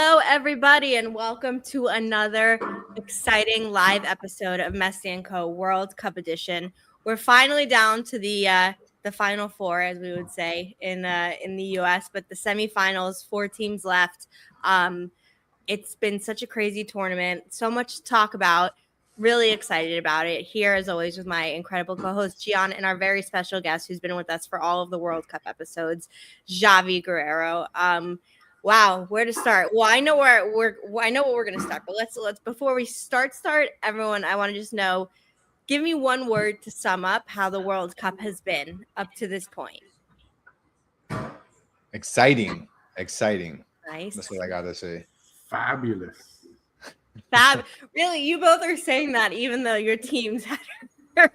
Hello, everybody, and welcome to another exciting live episode of Messi Co World Cup edition. We're finally down to the final four, as we would say in the U.S., but the semifinals, 4 teams left. It's been such a crazy tournament, so much to talk about. Really excited about it. Here, as always, with my incredible co-host Gian and our very special guest, who's been with us for all of the World Cup episodes, Javi Guerrero. Wow, where to start? Well, I know what we're gonna start, but let's before we start, everyone, I want to just know, give me one word to sum up how the World Cup has been up to this point. Exciting. Nice. That's what I gotta say. Fabulous. Really, you both are saying that even though your teams had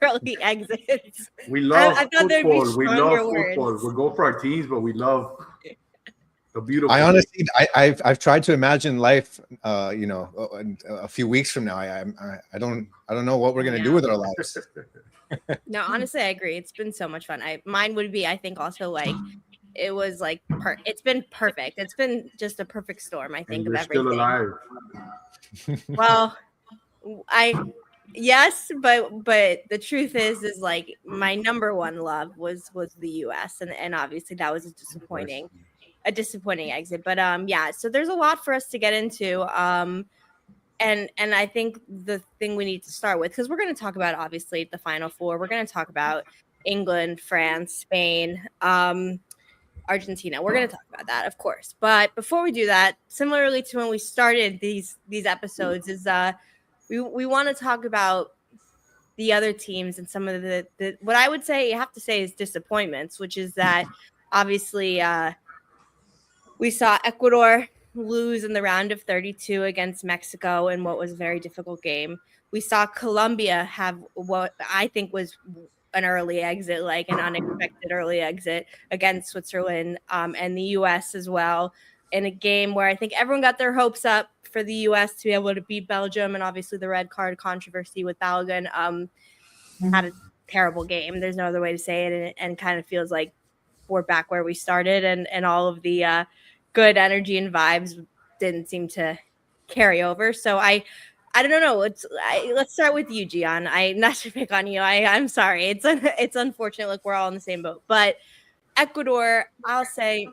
early exits. We love I thought there'd be football. We love stronger football. words. We go for our teams, but we love the beautiful. I honestly, I've tried to imagine life, a few weeks from now. I don't know what we're gonna do with our lives. No, honestly, I agree. It's been so much fun. Mine would be, I think, also like it was like it's been perfect. It's been just a perfect storm, I think, of everything. Still alive. Well, yes, but the truth is like my number one love was the US, and obviously that was a disappointing exit. But yeah, so there's a lot for us to get into. And I think the thing we need to start with, because we're going to talk about obviously the Final Four, we're going to talk about England, France, Spain, Argentina. We're going to talk about that, of course. But before we do that, similarly to when we started these episodes, is we want to talk about the other teams and some of the what I would say you have to say is disappointments, which is that obviously we saw Ecuador lose in the round of 32 against Mexico in what was a very difficult game. We saw Colombia have what I think was an early exit, like an unexpected early exit against Switzerland, and the U.S. as well, in a game where I think everyone got their hopes up for the U.S. to be able to beat Belgium, and obviously the red card controversy with Balogun had a terrible game. There's no other way to say it, and kind of feels like we're back where we started, and all of the good energy and vibes didn't seem to carry over. So I don't know. Let's start with you, Gian. I'm not to pick on you. I'm sorry. It's unfortunate. Look, we're all in the same boat. But Ecuador, I'll say,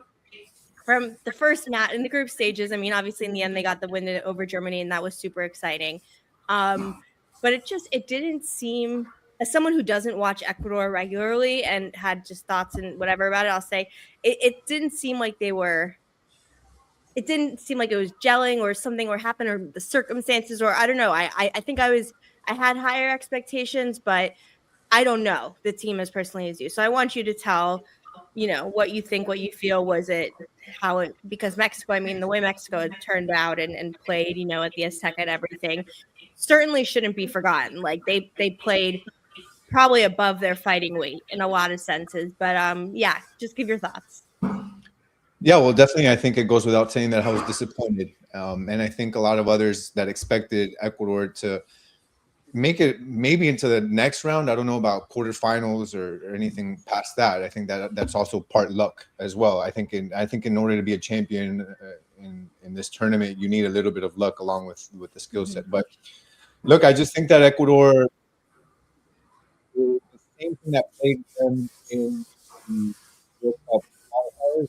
from the first match in the group stages, I mean, obviously in the end they got the win over Germany, and that was super exciting. But it didn't seem, as someone who doesn't watch Ecuador regularly and had just thoughts and whatever about it, I'll say it didn't seem like they were. It didn't seem like it was gelling or something or happened or the circumstances, or I don't know. I think I had higher expectations, but I don't know the team as personally as you. So I want you to tell, what you think, what you feel, because Mexico, I mean, the way Mexico turned out and played, at the Azteca and everything certainly shouldn't be forgotten. Like they played probably above their fighting weight in a lot of senses, but yeah, just give your thoughts. Yeah, well, definitely, I think it goes without saying that I was disappointed, and I think a lot of others that expected Ecuador to make it maybe into the next round. I don't know about quarterfinals or anything past that. I think that's also part luck as well. I think in order to be a champion in this tournament, you need a little bit of luck along with the skill set. But look, I just think that Ecuador, the same thing that played them in the World Cup qualifiers.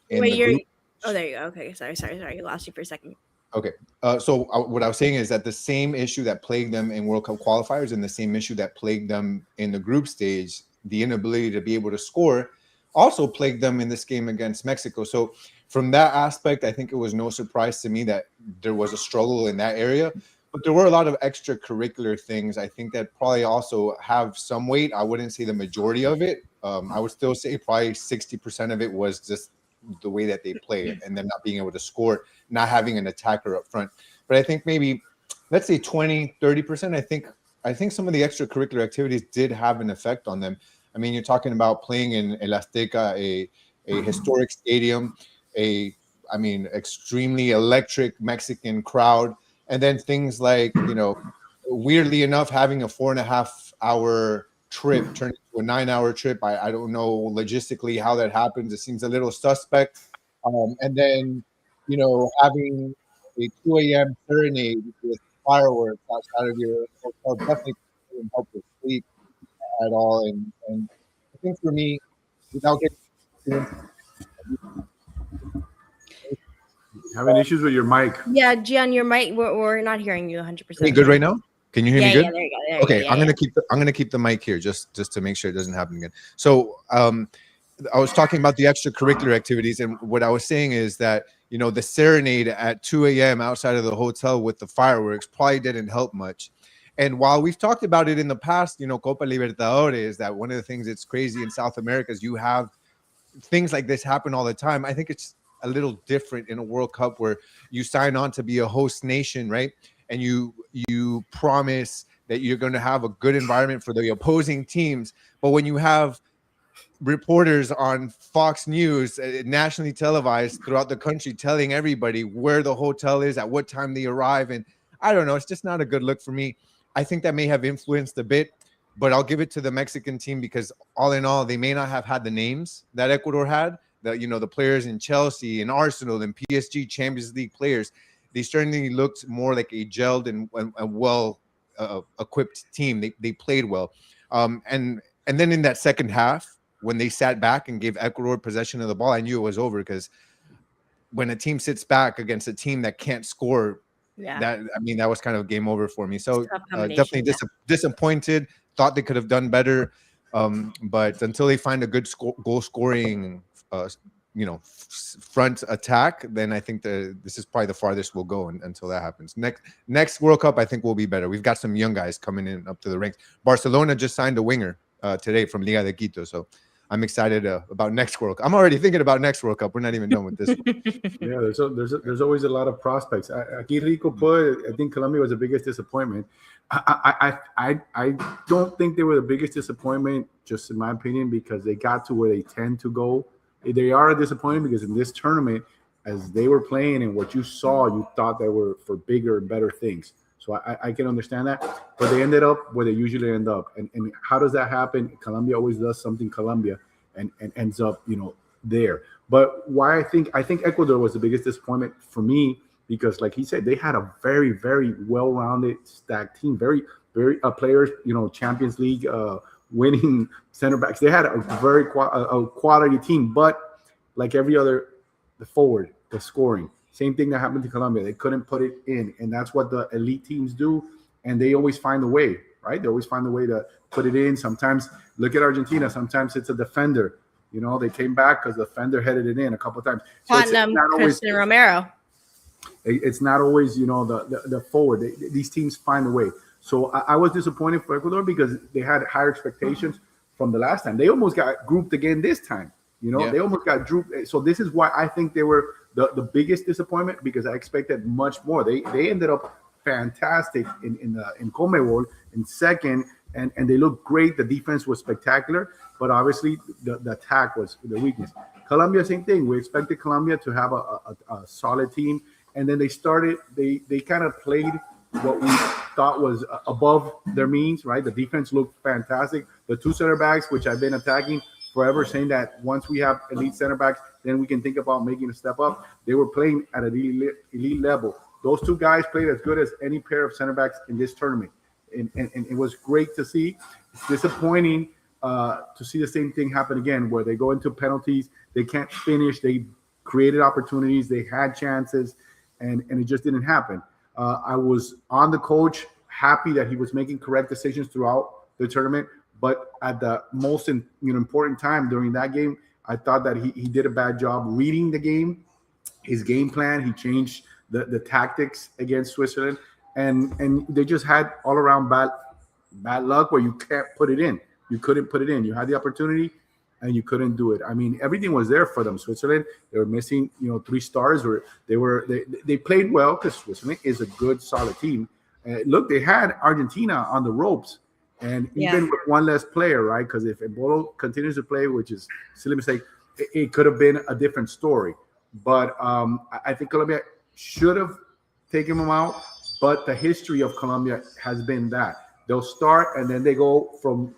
Wait, there you go. Okay, sorry, I lost you for a second. Okay, so what I was saying is that the same issue that plagued them in World Cup qualifiers and the same issue that plagued them in the group stage, the inability to be able to score, also plagued them in this game against Mexico. So from that aspect, I think it was no surprise to me that there was a struggle in that area. But there were a lot of extracurricular things, I think, that probably also have some weight. I wouldn't say the majority of it. I would still say probably 60% of it was just the way that they play and them not being able to score, not having an attacker up front. But I think maybe, let's say 20, 30%, I think some of the extracurricular activities did have an effect on them. I mean, you're talking about playing in El Azteca, a historic stadium, extremely electric Mexican crowd. And then things like, weirdly enough, having a 4.5-hour trip turned into a 9-hour trip. I don't know logistically how that happens. It seems a little suspect. And then, having a 2 a.m. serenade with fireworks outside of your hotel definitely didn't help with sleep at all. And I think for me, without getting too into Having issues with your mic. Yeah, Gian, your mic. We're not hearing you 100%. Any good right now? Can you hear me good? Yeah, there you go. There Okay, you go. I'm gonna keep the mic here just to make sure it doesn't happen again. So I was talking about the extracurricular activities, and what I was saying is that the serenade at 2 a.m. outside of the hotel with the fireworks probably didn't help much. And while we've talked about it in the past, Copa Libertadores, that one of the things that's crazy in South America is you have things like this happen all the time. I think it's a little different in a World Cup where you sign on to be a host nation, right? And you promise that you're going to have a good environment for the opposing teams. But when you have reporters on Fox News, nationally televised throughout the country, telling everybody where the hotel is, at what time they arrive, and I don't know, it's just not a good look for me. I think that may have influenced a bit, but I'll give it to the Mexican team because all in all, they may not have had the names that Ecuador had. The players in Chelsea and Arsenal and PSG Champions League players, they certainly looked more like a gelled and well equipped team. They played well, and then in that second half, when they sat back and gave Ecuador possession of the ball, I knew it was over, because when a team sits back against a team that can't score, that was kind of game over for me. So definitely disappointed. Thought they could have done better, but until they find a good goal scoring, front attack, then I think this is probably the farthest we'll go until that happens. Next World Cup, I think we'll be better. We've got some young guys coming in up to the ranks. Barcelona just signed a winger today from Liga de Quito, so I'm excited about next World Cup. I'm already thinking about next World Cup. We're not even done with this one. Yeah, there's always a lot of prospects. Aquí Rico put, I think Colombia was the biggest disappointment. I don't think they were the biggest disappointment, just in my opinion, because they got to where they tend to go. They are a disappointment because in this tournament, as they were playing and what you saw, you thought they were for bigger and better things. So I can understand that, but they ended up where they usually end up. And how does that happen? Colombia always does something Colombia and ends up, there. But why I think Ecuador was the biggest disappointment for me, because like he said, they had a very, very well-rounded, stacked team, very, very players, Champions League winning center backs. They had a very quality team, but like every other, the forward, the scoring. Same thing that happened to Colombia. They couldn't put it in, and that's what the elite teams do, and they always find a way, right? They always find a way to put it in. Sometimes, look at Argentina. Sometimes it's a defender. They came back because the defender headed it in a couple of times. So Tottenham, Cristiano Romero. It's not always, the forward. These teams find a way. So I was disappointed for Ecuador because they had higher expectations from the last time. They almost got grouped again this time. They almost got grouped. So this is why I think they were the biggest disappointment, because I expected much more. They ended up fantastic in CONMEBOL in second, and they looked great. The defense was spectacular, but obviously the attack was the weakness. Colombia, same thing. We expected Colombia to have a solid team, and then they kind of played what we thought was above their means, right? The defense looked fantastic. The two center backs, which I've been attacking forever, saying that once we have elite center backs, then we can think about making a step up. They were playing at an elite level. Those two guys played as good as any pair of center backs in this tournament. And it was great to see. It's disappointing to see the same thing happen again, where they go into penalties, they can't finish, they created opportunities, they had chances, and it just didn't happen. I was on the coach, happy that he was making correct decisions throughout the tournament, but at the most important time during that game, I thought that he did a bad job reading the game, his game plan. He changed the tactics against Switzerland, and they just had all around bad luck where you can't put it in. You couldn't put it in. You had the opportunity and you couldn't do it. I mean, everything was there for them. Switzerland, they were missing, 3 stars, or they played well because Switzerland is a good, solid team. Look, they had Argentina on the ropes, and even with one less player, right? Because if Embolo continues to play, which is a silly mistake, it could have been a different story. But I think Colombia should have taken him out. But the history of Colombia has been that they'll start and then they go from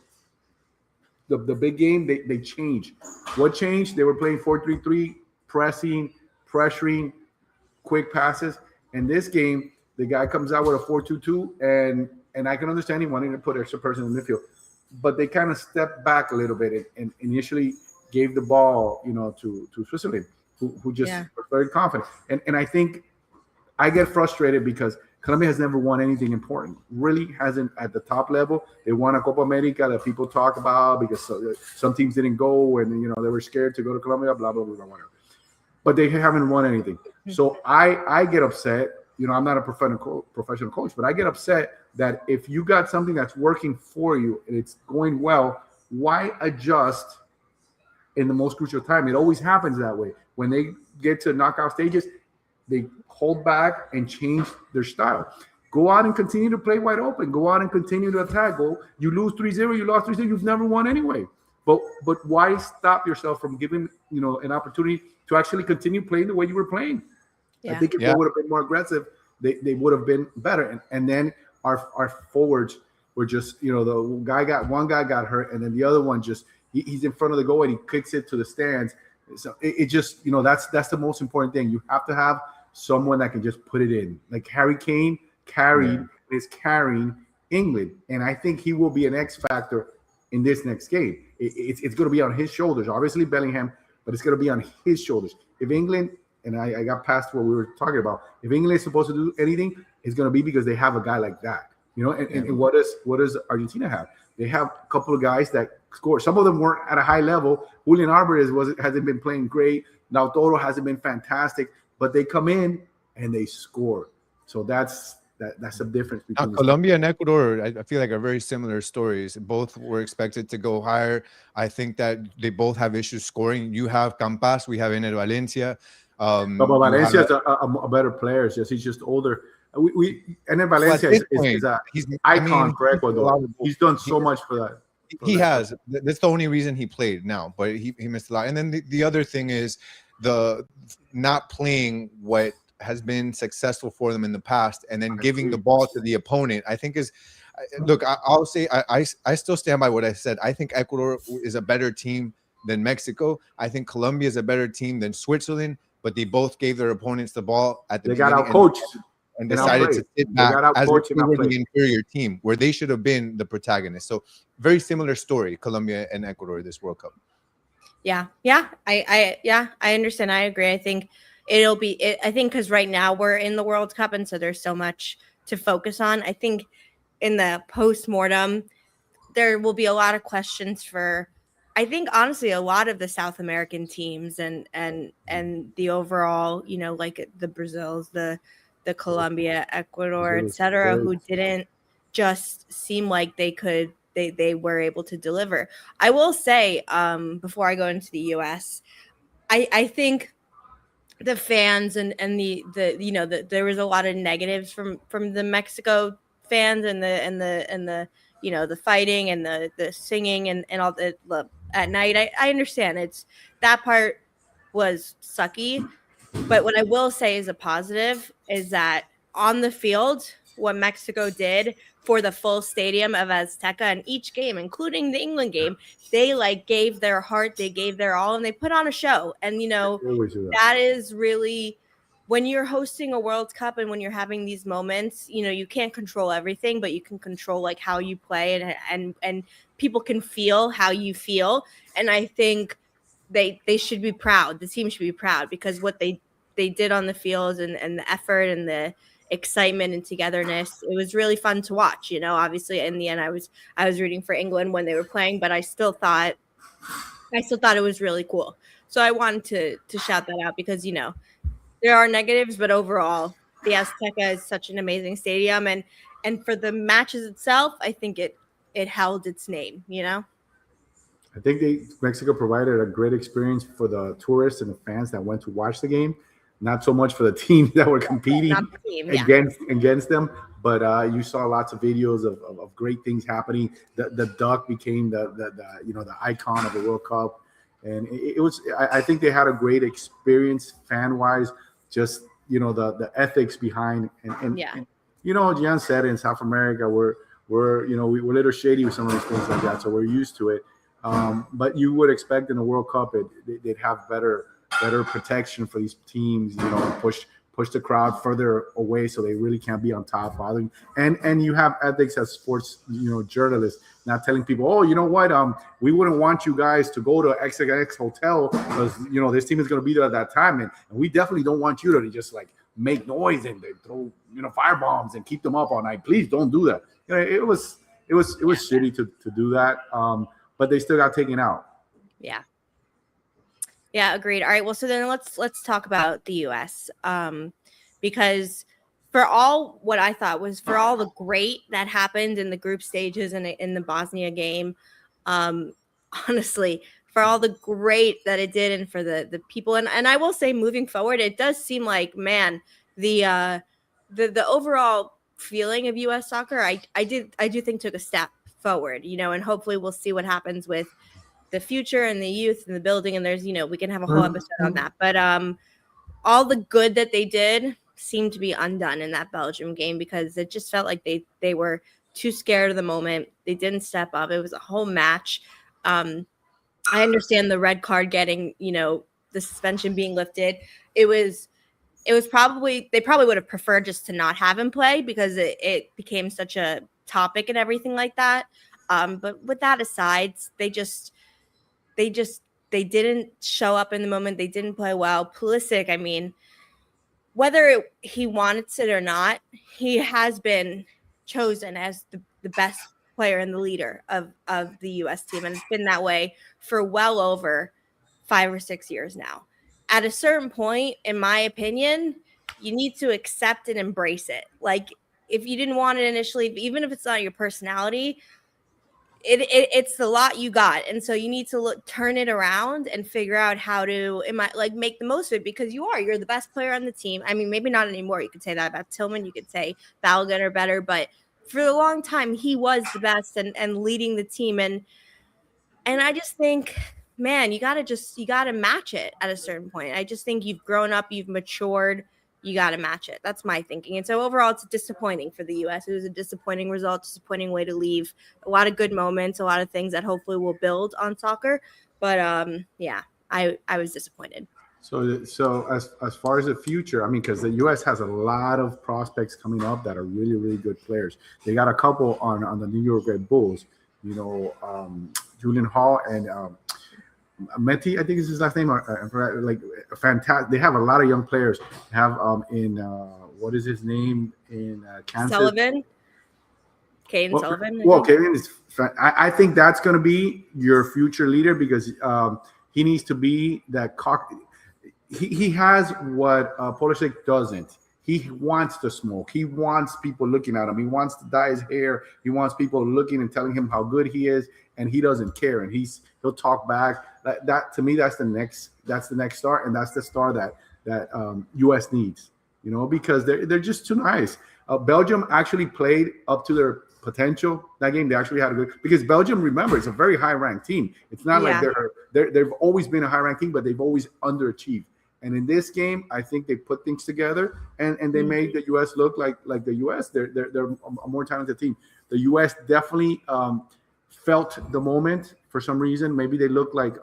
the big game. They change. What changed? They were playing 4-3-3 pressing, pressuring, quick passes. In this game, the guy comes out with a 4-2-2, and I can understand he wanting to put extra person in the midfield, but they kind of stepped back a little bit and initially gave the ball, to Switzerland, who just was very confident. And I think I get frustrated because Colombia has never won anything important. Really hasn't at the top level. They won a Copa America that people talk about because some teams didn't go and they were scared to go to Colombia, blah, blah, blah, blah, whatever. But they haven't won anything. So I get upset. I'm not a professional coach, but I get upset that if you got something that's working for you and it's going well, why adjust in the most crucial time? It always happens that way. When they get to knockout stages, they hold back and change their style. Go out and continue to play wide open. Go out and continue to attack. You lose 3-0, you lost 3-0, you've never won anyway. But why stop yourself from giving an opportunity to actually continue playing the way you were playing? Yeah. I think if they would have been more aggressive, they would have been better. And then our forwards were just, one guy got hurt, and then the other one just he's in front of the goal and he kicks it to the stands. So it just, that's the most important thing. You have to have someone that can just put it in. Like Harry Kane is carrying England, and I think he will be an X factor in this next game. It's going to be on his shoulders. Obviously Bellingham, but it's going to be on his shoulders. If England, and I got past what we were talking about, if England is supposed to do anything, it's going to be because they have a guy like that. And what does Argentina have? They have a couple of guys that score. Some of them weren't at a high level. Julian Alvarez hasn't been playing great. Lautaro hasn't been fantastic, but they come in and they score. So that's the difference between Colombia and Ecuador. I feel like are very similar stories. Both were expected to go higher. I think that they both have issues scoring. You have Campas, we have Ener Valencia. But Valencia is a better player. He's just older. Ener Valencia he's an icon for Ecuador. He's done so much for that. He has. That's the only reason he played now, but he missed a lot. And then the other thing is the not playing what has been successful for them in the past and then giving the ball to the opponent, I think is look, I'll say I still stand by what I said. I think Ecuador is a better team than Mexico. I think Colombia is a better team than Switzerland, but they both gave their opponents the ball at the beginning. They got out coached and decided to sit back as if they were the inferior team where they should have been the protagonist. So very similar story, Colombia and Ecuador this World Cup. Yeah. I understand. I agree. I think it'll be, I think because right now we're in the World Cup, and so there's so much to focus on. I think in the post-mortem, there will be a lot of questions for, I think, honestly, a lot of the South American teams and the overall, like the Brazils, the Colombia, Ecuador, etc., who didn't just seem like they were able to deliver. I will say, before I go into the US, I think the fans and there was a lot of negatives from the Mexico fans and the the fighting and the singing and all the at night. I understand that part was sucky, but what I will say is a positive is that on the field, what Mexico did for the full stadium of Azteca in each game, including the England game, they gave their heart, they gave their all, and they put on a show. And that is really, when you're hosting a World Cup and when you're having these moments, you can't control everything, but you can control how you play and people can feel how you feel. And I think they should be proud. The team should be proud because what they did on the field and the effort and the excitement and togetherness, it was really fun to watch. Obviously in the end I was rooting for England when they were playing, but I still thought it was really cool. So I wanted to shout that out because there are negatives, but overall the Azteca is such an amazing stadium, and for the matches itself, I think it held its name. I think Mexico provided a great experience for the tourists and the fans that went to watch the game. Not so much for the teams that were competing against them, but you saw lots of videos of great things happening. The duck became the icon of the World Cup, and it was. I think they had a great experience fan wise. Just the ethics behind and Gian said in South America we're a little shady with some of these things like that, so we're used to it. But you would expect in the World Cup they'd have better better protection for these teams. You know, push the crowd further away so they really can't be on top bothering. And you have ethics as sports, you know, journalists, not telling people, oh, you know what, we wouldn't want you guys to go to XXX hotel because, you know, this team is going to be there at that time, and we definitely don't want you to just like make noise and they throw, you know, fire bombs and keep them up all night. Please don't do that. You know, it was shitty to do that, but they still got taken out. Yeah, agreed. All right, well, so then let's talk about the U.S. Because for all what I thought was for all the great that happened in the group stages and in the Bosnia game, honestly, for all the great that it did and for the people, and I will say moving forward, it does seem like, man, the overall feeling of U.S. soccer, I do think took a step forward, you know, and hopefully we'll see what happens with the future and the youth and the building, and there's, you know, we can have a whole episode on that, but all the good that they did seemed to be undone in that Belgium game because it just felt like they were too scared of the moment. They didn't step up. It was a whole match. I understand the red card getting, you know, the suspension being lifted. It was probably, they probably would have preferred just to not have him play because it became such a topic and everything like that. But with that aside, they didn't show up in the moment. They didn't play well. Pulisic, I mean, whether he wanted it or not, he has been chosen as the best player and the leader of the U.S. team. And it's been that way for well over 5 or 6 years now. At a certain point, in my opinion, you need to accept and embrace it. Like, if you didn't want it initially, even if it's not your personality, it's the lot you got, and so you need to turn it around and figure out how to make the most of it because you're the best player on the team. I mean, maybe not anymore. You could say that about Tillman. You could say Balogun or better, but for a long time he was the best and leading the team. And I just think, man, you gotta match it at a certain point. I just think you've grown up, you've matured. You got to match it. That's my thinking. And so overall, it's disappointing for the U.S. It was a disappointing result, disappointing way to leave. A lot of good moments, a lot of things that hopefully will build on soccer. But yeah, I was disappointed. So as far as the future, I mean, because the U.S. has a lot of prospects coming up that are really, really good players. They got a couple on the New York Red Bulls, you know, Julian Hall and Meti, I think is his last name. Like fantastic. They have a lot of young players. They have in what is his name in Kansas? Sullivan. Caden Sullivan. Well, Caden is. I think that's going to be your future leader because he needs to be that cock. He has what Pulisic doesn't. He wants to smoke. He wants people looking at him. He wants to dye his hair. He wants people looking and telling him how good he is, and he doesn't care. And he'll talk back. That to me, that's the next star, and that's the star that U.S. needs. You know, because they're just too nice. Belgium actually played up to their potential that game. They actually had a good because Belgium, remember, it's a very high ranked team. It's not like they've always been a high ranked team, but they've always underachieved. And in this game, I think they put things together and they made the U.S. look like the U.S. They're a more talented team. The U.S. definitely felt the moment for some reason. Maybe they looked like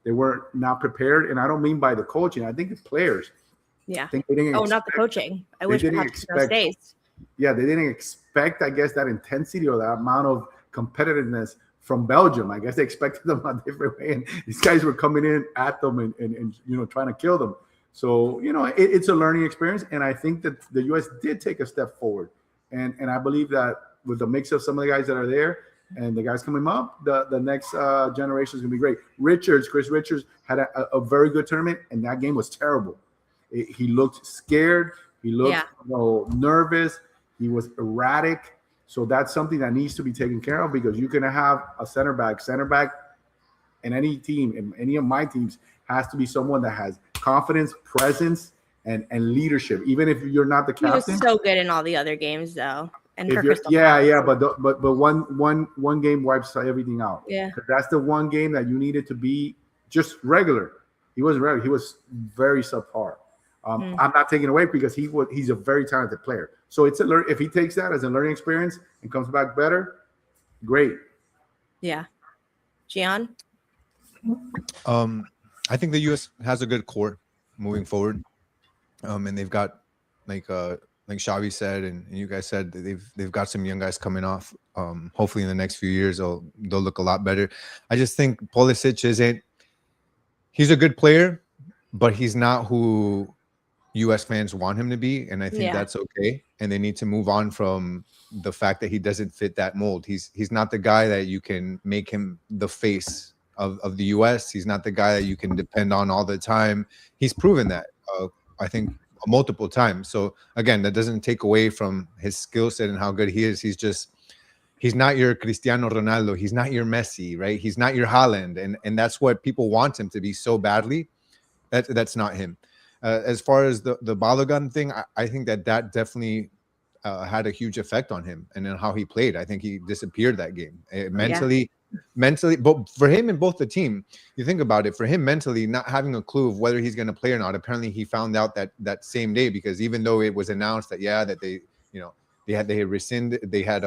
they weren't not prepared, and I don't mean by the coaching. I think the players. Yeah. I think they didn't not the coaching. I wish perhaps stays. Yeah, they didn't expect, I guess, that intensity or that amount of competitiveness from Belgium. I guess they expected them a different way, and these guys were coming in at them and you know, trying to kill them. So, you know, it's a learning experience, and I think that the U.S. did take a step forward, and I believe that with the mix of some of the guys that are there and the guys coming up, the next generation is going to be great. Chris Richards had a very good tournament, and that game was terrible. He looked scared. He looked nervous. He was erratic. So that's something that needs to be taken care of because you're going to have a center back in any team, in any of my teams, has to be someone that has confidence, presence, and leadership. Even if you're not the captain. He was so good in all the other games, though. And for but one game wipes everything out. Yeah, that's the one game that you needed to be just regular. He wasn't regular. He was very subpar. I'm not taking away because he's a very talented player. So it's if he takes that as a learning experience and comes back better, great. Yeah. Gian? I think the U.S. has a good core moving forward, and they've got like like Xavi said, and you guys said, that they've got some young guys coming off. Hopefully, in the next few years, they'll look a lot better. I just think Pulisic isn't. He's a good player, but he's not who US fans want him to be, and I think Yeah. that's okay. And they need to move on from the fact that he doesn't fit that mold. He's not the guy that you can make him the face of the US. He's not the guy that you can depend on all the time. He's proven that, I think, multiple times. So again, that doesn't take away from his skill set and how good he is. He's not your Cristiano Ronaldo. He's not your Messi, right? He's not your Haaland, and that's what people want him to be so badly. That's not him. As far as the Balogun thing, I think that definitely had a huge effect on him and then how he played. I think he disappeared that game mentally. But for him and both the team, you think about it, for him mentally, not having a clue of whether he's going to play or not. Apparently, he found out that same day, because even though it was announced that that they they had rescinded, they had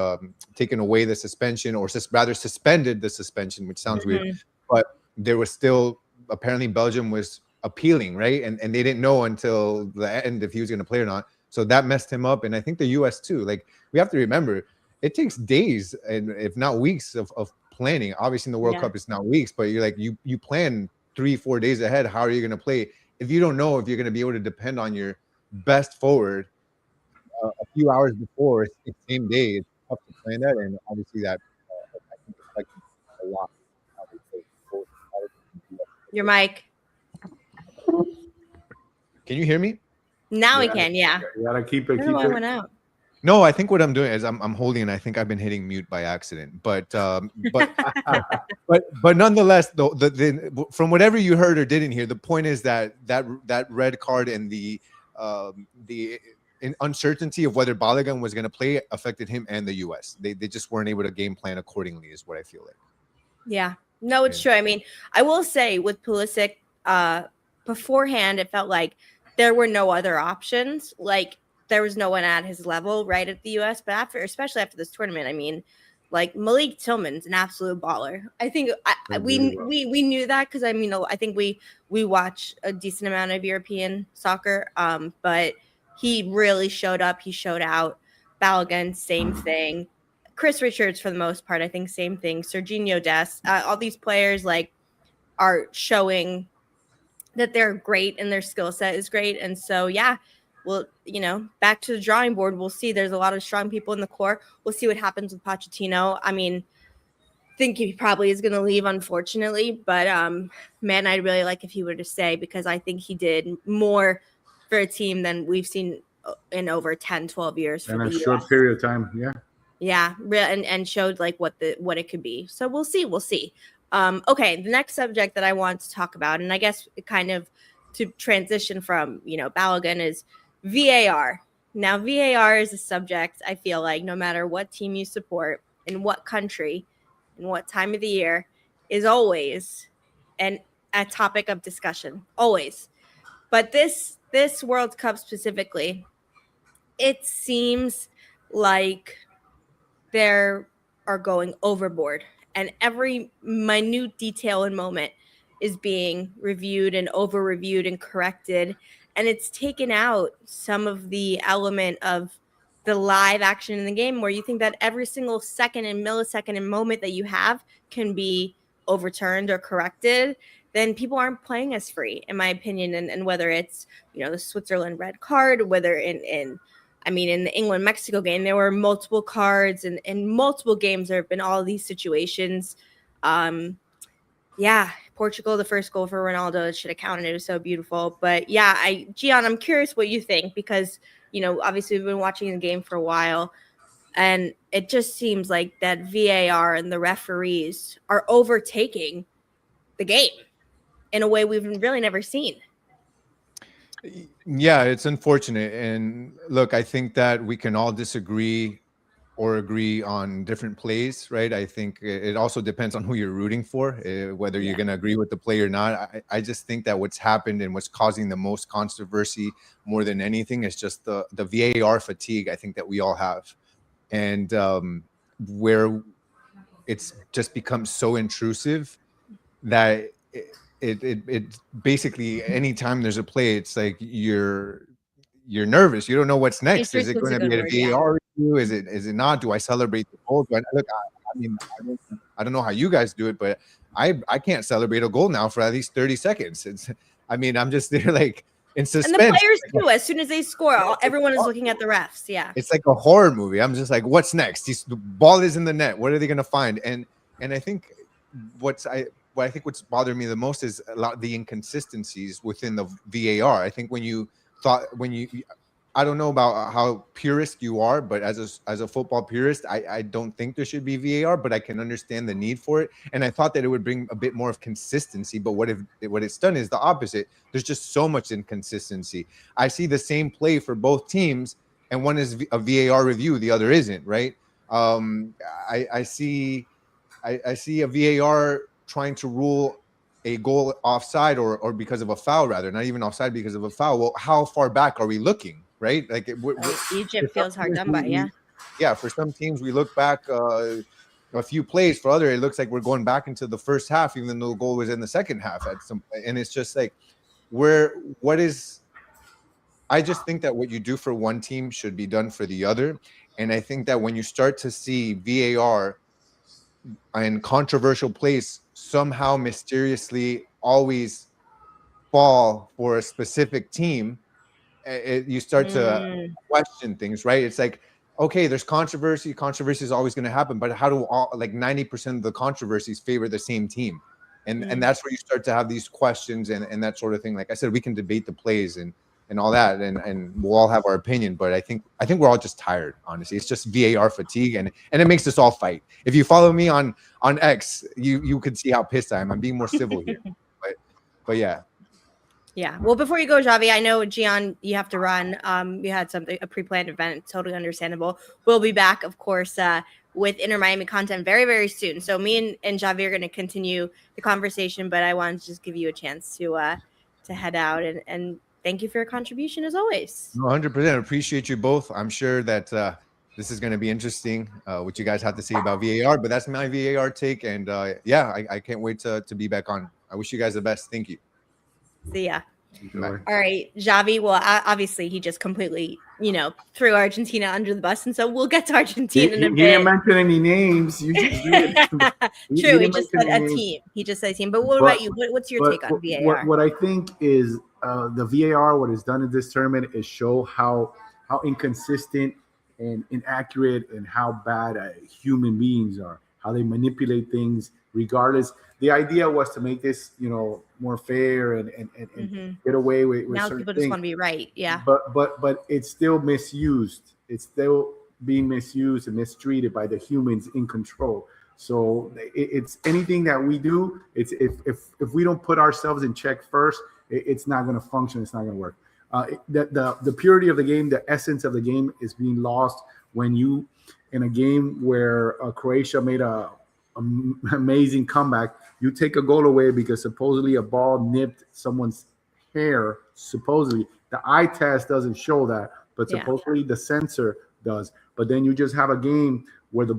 taken away the suspension, or rather suspended the suspension, which sounds weird, but there was still, apparently Belgium was appealing, right? And they didn't know until the end if he was going to play or not. So that messed him up. And I think the US too. Like, we have to remember, it takes days and if not weeks of planning. Obviously in the World Cup it's not weeks, but you're like, you plan 3-4 days ahead. How are you going to play if you don't know if you're going to be able to depend on your best forward a few hours before? It's the same day. It's tough to plan that, and obviously that I think affected a lot. Your mic. Can you hear me? Now we can, yeah. You gotta keep it. I went out. No, I think what I'm doing is I'm holding, and I think I've been hitting mute by accident. But but nonetheless, though, from whatever you heard or didn't hear, the point is that red card and the uncertainty of whether Balogun was going to play affected him and the US. They just weren't able to game plan accordingly, is what I feel like. Yeah, no, it's true. I mean, I will say with Pulisic, beforehand, it felt like there were no other options. Like, there was no one at his level, right, at the US. But especially after this tournament, I mean, like, Malik Tillman's an absolute baller. I think we knew that, because I mean, I think we watch a decent amount of European soccer, but he really showed up. He showed out. Balogun, same thing. Chris Richards, for the most part, I think same thing. Serginho Dest, all these players like are showing that they're great and their skill set is great. And so, yeah, well, back to the drawing board. We'll see. There's a lot of strong people in the core. We'll see what happens with Pochettino. I mean, I think he probably is going to leave, unfortunately. But, man, I'd really like if he were to stay, because I think he did more for a team than we've seen in over 10, 12 years. In a short period of time, yeah. Yeah, and showed like what it could be. So we'll see. Okay, the next subject that I want to talk about, and I guess kind of to transition from Balogun, is VAR. Now, VAR is a subject I feel like no matter what team you support, in what country, in what time of the year, is always a topic of discussion. Always. But this World Cup specifically, it seems like they are going overboard, and every minute detail and moment is being reviewed and over reviewed and corrected, and it's taken out some of the element of the live action in the game, where you think that every single second and millisecond and moment that you have can be overturned or corrected. Then people aren't playing as free, in my opinion. And whether it's the Switzerland red card, whether in the England-Mexico game, there were multiple cards, and in multiple games there have been all these situations. Portugal, the first goal for Ronaldo, should have counted. It was so beautiful. But yeah, Gian, I'm curious what you think, because obviously we've been watching the game for a while, and it just seems like that VAR and the referees are overtaking the game in a way we've really never seen. Yeah, it's unfortunate. And look, I think that we can all disagree or agree on different plays, right? I think it also depends on who you're rooting for, whether you're going to agree with the play or not. I just think that what's happened and what's causing the most controversy more than anything is just the VAR fatigue, I think, that we all have. And where it's just become so intrusive that it basically anytime there's a play, it's like you're nervous. You don't know what's next. Is Interest it was going a to good be a word, yeah. VAR review? Is it not? Do I celebrate the goal? But look, I mean, I don't know how you guys do it, but I can't celebrate a goal now for at least 30 seconds. I mean, I'm just there like in suspense. And the players too. As soon as they score, everyone is looking at the refs. Yeah, it's like a horror movie. I'm just like, what's next? The ball is in the net. What are they going to find? And I think what I think what's bothered me the most is a lot of the inconsistencies within the VAR. I think when you I don't know about how purist you are, but as a football purist, I don't think there should be VAR, but I can understand the need for it. And I thought that it would bring a bit more of consistency, but what it's done is the opposite. There's just so much inconsistency. I see the same play for both teams, and one is a VAR review, the other isn't, right? I see a VAR trying to rule a goal offside or because of a foul, rather, not even offside because of a foul. Well, how far back are we looking, right? Like Egypt feels hard done by, yeah. Yeah, for some teams, we look back a few plays. For other, it looks like we're going back into the first half, even though the goal was in the second half at some point. And it's just like, I just think that what you do for one team should be done for the other. And I think that when you start to see VAR and controversial plays somehow mysteriously always fall for a specific team, you start to question things, right? It's like, okay, there's controversy is always going to happen, but how do 90% of the controversies favor the same team? And that's where you start to have these questions and that sort of thing. Like I said, we can debate the plays and all that, and we'll all have our opinion, but I think we're all just tired, honestly. It's just VAR fatigue, and it makes us all fight. If you follow me on X, you could see how pissed I am. I'm being more civil here, but yeah. Yeah. Well, before you go, Javi, I know, Gian, you have to run. You had a pre-planned event. Totally understandable. We'll be back, of course, with Inter Miami content very, very soon. So me and Javi are going to continue the conversation, but I wanted to just give you a chance to head out and thank you for your contribution as always. 100%. Appreciate you both. I'm sure that this is going to be interesting, what you guys have to say about VAR, but that's my VAR take. And I can't wait to be back on. I wish you guys the best. Thank you. See ya. All right, Javi. Well, obviously, he just completely, threw Argentina under the bus, and so we'll get to Argentina in a bit. He didn't mention any names. You just did. True. He just said a team. He just said a team. But what about you? What's your take on VAR? What I think is the VAR, what it's done in this tournament is show how inconsistent and inaccurate and how bad human beings are, how they manipulate things regardless. The idea was to make this, more fair and get away with now certain people things. just want to be right. Yeah. But it's still misused. It's still being misused and mistreated by the humans in control. So it's anything that we do. It's if we don't put ourselves in check first, it's not going to function. It's not going to work. The purity of the game, the essence of the game, is being lost when you, in a game where Croatia made a amazing comeback, you take a goal away because supposedly a ball nipped someone's hair. Supposedly the eye test doesn't show that, but supposedly the sensor does. But then you just have a game where the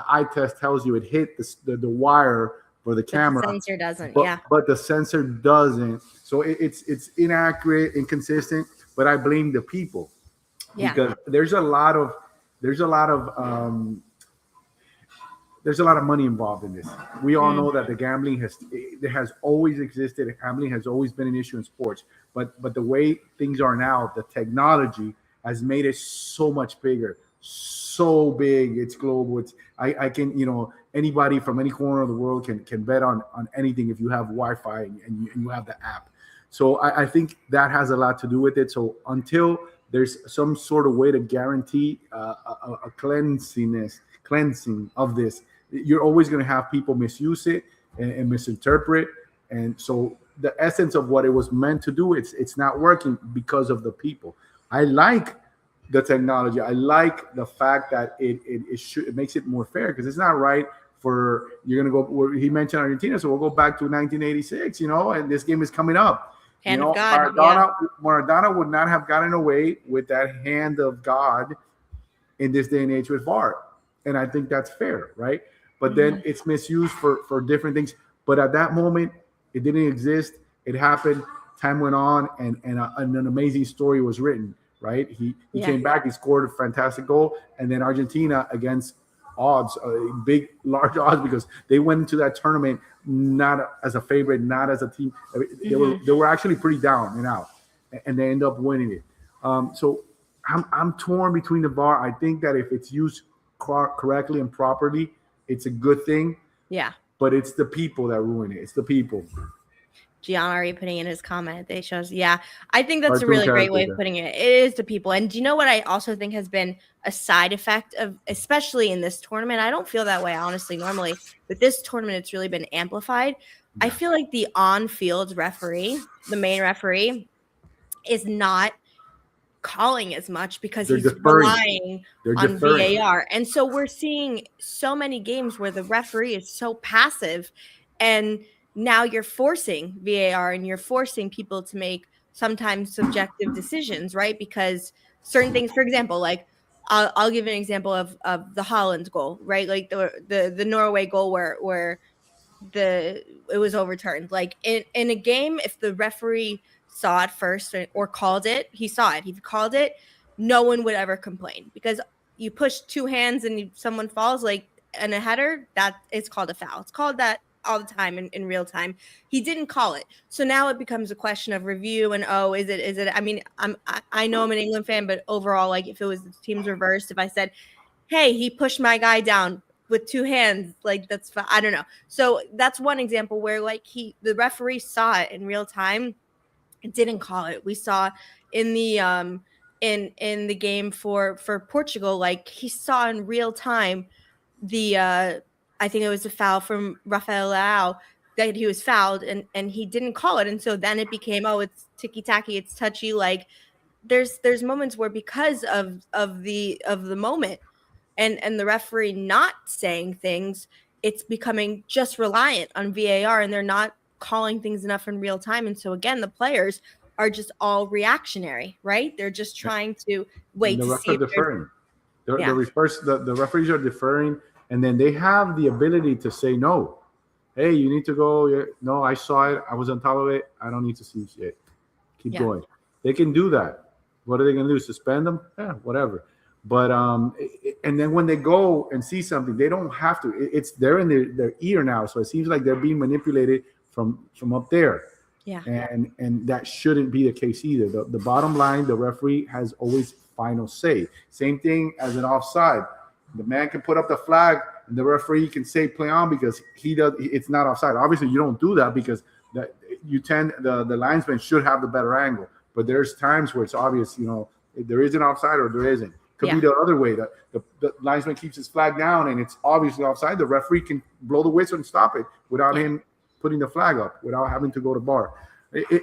eye test tells you it hit the wire for the camera. The sensor doesn't, but the sensor doesn't. So it's inaccurate, inconsistent. But I blame the people because there's a lot of money involved in this. We all know that the gambling has always existed. Gambling has always been an issue in sports. But the way things are now, the technology has made it so much bigger, so big. It's global. I can, anybody from any corner of the world can bet on anything if you have Wi-Fi and you have the app. So I think that has a lot to do with it. So until there's some sort of way to guarantee a cleansing of this, you're always going to have people misuse it and misinterpret. And so the essence of what it was meant to do, it's not working because of the people. I like the technology. I like the fact that it makes it more fair, because it's not right for you're going to go. He mentioned Argentina, so we'll go back to 1986, and this game is coming up. Hand of God, Maradona would not have gotten away with that hand of God in this day and age with VAR. And I think that's fair, right? But then it's misused for different things. But at that moment, It didn't exist. It happened. Time went on, and an amazing story was written. Right? He came back. He scored a fantastic goal, and then Argentina against odds, big large odds, because they went into that tournament not as a favorite, not as a team. They were actually pretty down and out, and they end up winning it. So I'm torn between the VAR. I think that if it's used correctly and properly, it's a good thing. Yeah. But it's the people that ruin it. It's the people. Gian already putting in his comment. They shows, I think that's a really great way of putting it. It is the people. And do you know what I also think has been a side effect of, especially in this tournament? I don't feel that way, honestly, normally. But this tournament, it's really been amplified. I feel like the on-field referee, the main referee, is not calling as much because he's relying on VAR. And so we're seeing so many games where the referee is so passive, and now you're forcing VAR and you're forcing people to make sometimes subjective decisions, right? Because certain things, for example, like I'll give an example of the Holland goal, right? Like the Norway goal where it was overturned. Like in a game, if the referee saw it first or called it, he saw it. If he called it, no one would ever complain, because you push two hands and someone falls like in a header, that it's called a foul. It's called that all the time in real time. He didn't call it. So now it becomes a question of review and, is it, I mean, I know I'm an England fan, but overall, like if it was the teams reversed, if I said, hey, he pushed my guy down with two hands, like that's, I don't know. So that's one example where like the referee saw it in real time and didn't call it. We saw in the in the game for Portugal, like he saw in real time the I think it was a foul from Rafael Leao, that he was fouled and he didn't call it. And so then it became, it's ticky-tacky, it's touchy. Like there's moments where because of the moment and the referee not saying things, it's becoming just reliant on VAR, and they're not calling things enough in real time. And so again, the players are just all reactionary, right? They're just trying to wait to see if deferring. The referees are deferring, and then they have the ability to say no. Hey, you need to go. No, I saw it. I was on top of it. I don't need to see shit. Keep going. They can do that. What are they going to do? Suspend them? Yeah, whatever. But and then when they go and see something, they don't have to. It's they're in their ear now, so it seems like they're being manipulated from up there. Yeah. And that shouldn't be the case either. The bottom line, the referee has always final say. Same thing as an offside. The man can put up the flag, and the referee can say play on because it's not offside. Obviously, you don't do that because the linesman should have the better angle. But there's times where it's obvious, if there is an offside or there isn't. Could be the other way, that the linesman keeps his flag down and it's obviously offside. The referee can blow the whistle and stop it without him putting the flag up, without having to go to VAR.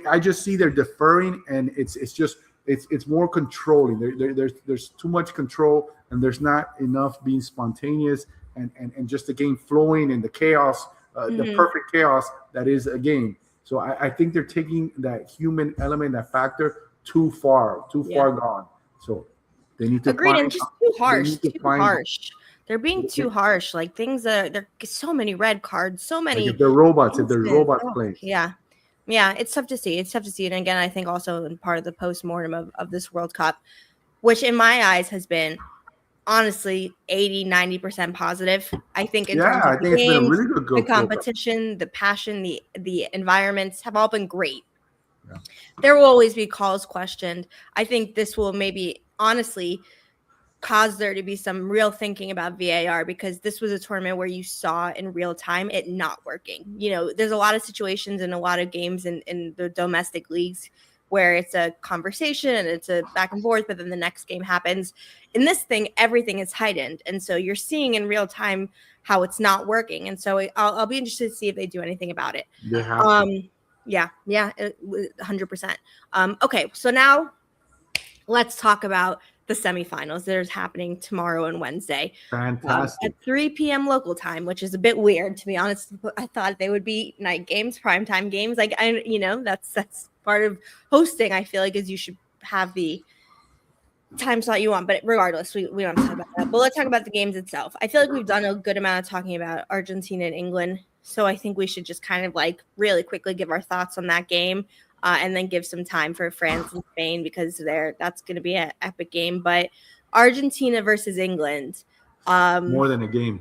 I just see they're deferring, and it's more controlling. There's too much control, and there's not enough being spontaneous and just the game flowing and the chaos, the perfect chaos that is a game. So I think they're taking that human element, that factor, too far gone. So they need to agreed, and just too harsh. They're being too harsh. Like things there so many red cards, so many. Like if they're robots playing. Yeah, it's tough to see. And again, I think also in part of the post-mortem of this World Cup, which in my eyes has been honestly 80-90% positive. I think in terms of the games, it's been a really good the competition, the passion, the environments have all been great. Yeah. There will always be calls questioned. I think this will maybe honestly cause there to be some real thinking about VAR, because this was a tournament where you saw in real time it not working. There's a lot of situations in a lot of games in the domestic leagues where it's a conversation and it's a back and forth, but then the next game happens. In this thing, everything is heightened. And so you're seeing in real time how it's not working. And so I'll be interested to see if they do anything about it. Yeah, 100%. Okay, so now let's talk about the semifinals that are happening tomorrow and Wednesday. Fantastic. At 3 p.m. local time, which is a bit weird, to be honest. I thought they would be night games, primetime games. Like, that's part of hosting, I feel like, is you should have the time slot you want, but regardless, we don't have to talk about that. But let's talk about the games itself. I feel like we've done a good amount of talking about Argentina and England, so I think we should just kind of like really quickly give our thoughts on that game, and then give some time for France and Spain because that's going to be an epic game. But Argentina versus England, More than a game.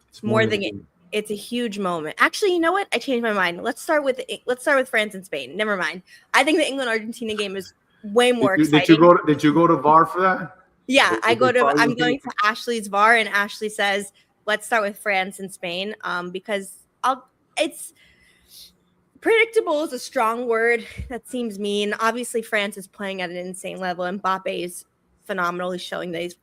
It's more than it's a huge moment. Actually, you know what? I changed my mind. Let's start with France and Spain. Never mind. I think the England-Argentina game is way more exciting. Did you go to VAR for that? Yeah, I'm going to Ashley's VAR, and Ashley says, let's start with France and Spain, because it's predictable is a strong word. That seems mean. Obviously, France is playing at an insane level. Mbappé is phenomenal. He's showing that he's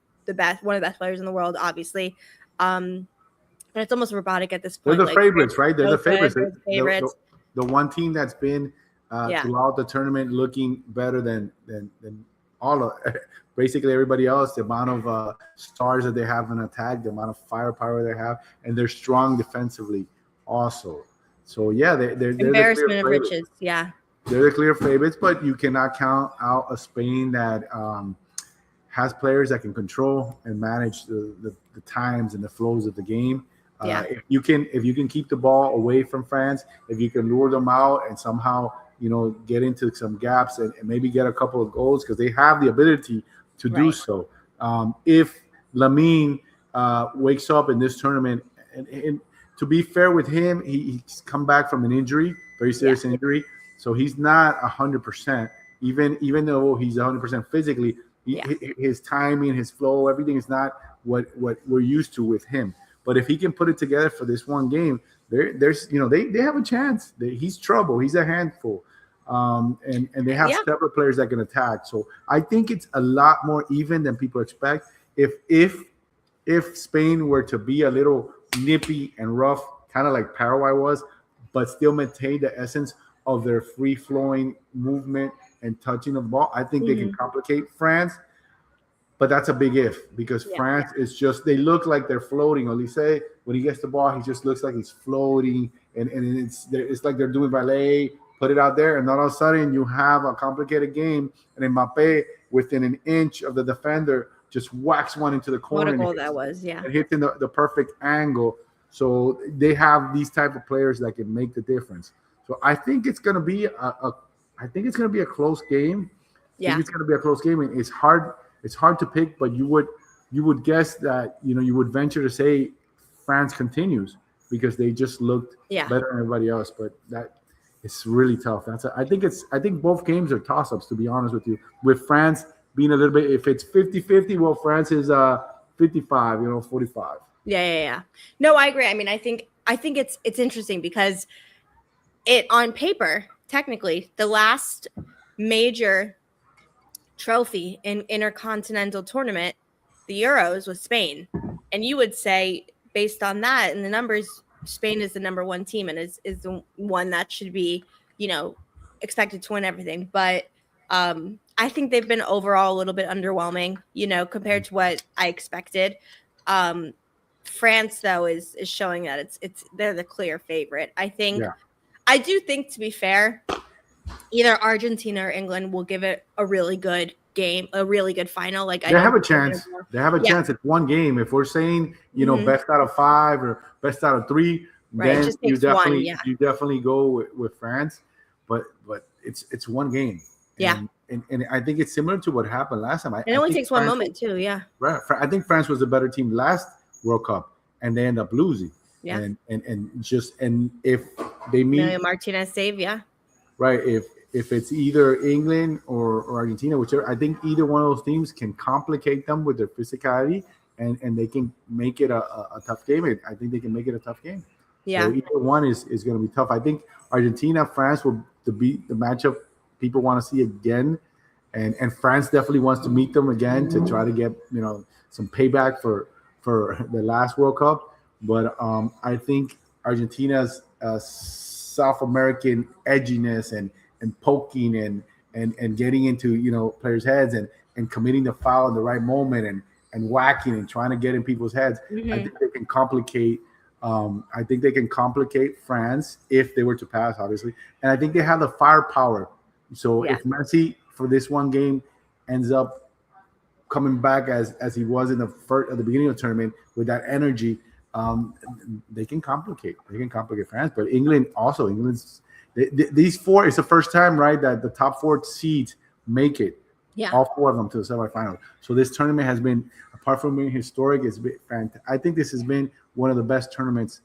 one of the best players in the world, obviously. But it's almost robotic at this point. They're the favorites, right? They're the favorites. The one team that's been throughout the tournament looking better than all of basically everybody else. The amount of stars that they have in attack, the amount of firepower they have, and they're strong defensively also. So yeah, they're embarrassment of riches. Yeah, they're the clear favorites, but you cannot count out a Spain that has players that can control and manage the times and the flows of the game. If you can keep the ball away from France, if you can lure them out and somehow get into some gaps and maybe get a couple of goals because they have the ability to do so. If Lamine wakes up in this tournament, and to be fair with him, he's come back from an injury, very serious injury, so he's not 100%. Even though he's 100% physically, his timing, his flow, everything is not what we're used to with him. But if he can put it together for this one game, there's they have a chance. He's trouble. He's a handful, and they have several players that can attack. So I think it's a lot more even than people expect. If Spain were to be a little nippy and rough, kind of like Paraguay was, but still maintain the essence of their free-flowing movement and touching the ball, I think they can complicate France. But that's a big if, because France is just, they look like they're floating. Olise, when he gets the ball, he just looks like he's floating, and it's like they're doing ballet, put it out there, and all of a sudden you have a complicated game, and Mbappé, within an inch of the defender, just whacks one into the corner. What a goal that was, and hits in the perfect angle. So they have these type of players that can make the difference. So I think it's going to be a close game. I think it's going to be a close game, and it's hard. It's hard to pick, but you would guess that you would venture to say France continues because they just looked better than everybody else. But that it's really tough. I think both games are toss-ups, to be honest with you. With France being a little bit, if it's 50-50, well, France is 55, 45. Yeah. No, I agree. I mean, I think it's interesting because it on paper, technically, the last major trophy in intercontinental tournament, the Euros, was Spain, and you would say based on that and the numbers, Spain is the number one team and is the one that should be expected to win everything. But I think they've been overall a little bit underwhelming, compared to what I expected. France though is showing that they're the clear favorite. I do think, to be fair, either Argentina or England will give it a really good game, a really good final. Like, they have a chance. They have a chance. It's one game. If we're saying, best out of 5 or best out of 3, then you definitely go with France. But it's one game. And I think it's similar to what happened last time. It only takes one moment too. Yeah. Right. I think France was a better team last World Cup, and they end up losing. Yeah. And if they meet Emiliano Martinez save, right. If it's either England or Argentina, whichever, I think either one of those teams can complicate them with their physicality, and they can make it a tough game. I think they can make it a tough game. Yeah. So either one is going to be tough. I think Argentina, France will be the matchup people want to see again, and France definitely wants to meet them again to try to get some payback for the last World Cup. But I think Argentina's South American edginess and poking and getting into players' heads and committing the foul in the right moment and whacking and trying to get in people's heads. I think they can complicate. I think they can complicate France if they were to pass, obviously. And I think they have the firepower. So if Messi for this one game ends up coming back as he was in at the beginning of the tournament with that energy, they can complicate. They can complicate France, but England also. These four. It's the first time, right, that the top four seeds make it. Yeah. All four of them to the semifinal. So this tournament has been, apart from being historic, it's been fantastic. I think this has been one of the best tournaments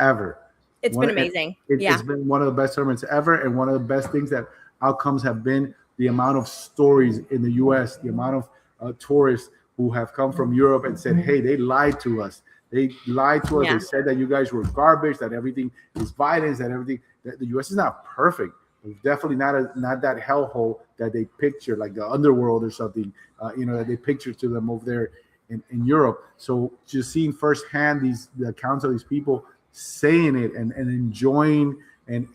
ever. It's been amazing. It's been one of the best tournaments ever, and one of the best things that outcomes have been the amount of stories in the U.S., the amount of tourists who have come from Europe and said, hey, they lied to us. They lied to us. Yeah. They said that you guys were garbage, that everything is violence, that everything, that the U.S. is not perfect. It's definitely not that hellhole that they picture, like the underworld or something, that they picture to them over there in Europe. So just seeing firsthand the accounts of these people saying it and enjoying and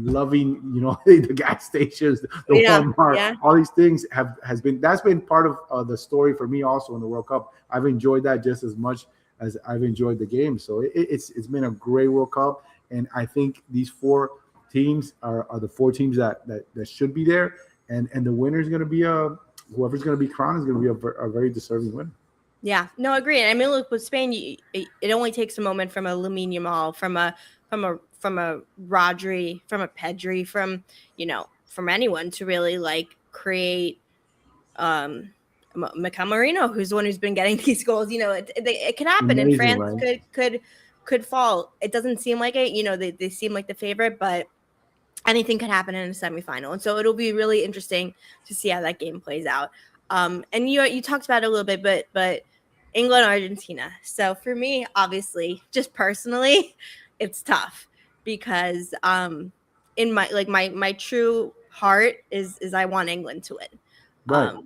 loving, the gas stations, the Walmart, all these things that's been part of the story for me also in the World Cup. I've enjoyed that just as much as I've enjoyed the game. So it's been a great World Cup, and I think these four teams are the four teams that should be there, and the winner is going to be whoever's going to be crowned is going to be a very deserving winner. Yeah, no, agree. I mean, look, with Spain, it only takes a moment from a Lamine Yamal, from a Rodri, from a Pedri, from anyone to really like create Mikel Merino, who's the one who's been getting these goals. It can happen. Amazing, And France right? could fall. It doesn't seem like it. They seem like the favorite, but anything could happen in a semifinal. And so it'll be really interesting to see how that game plays out. And you talked about it a little bit, but England, Argentina. So for me, obviously, just personally, it's tough because in my true heart is I want England to win. Right.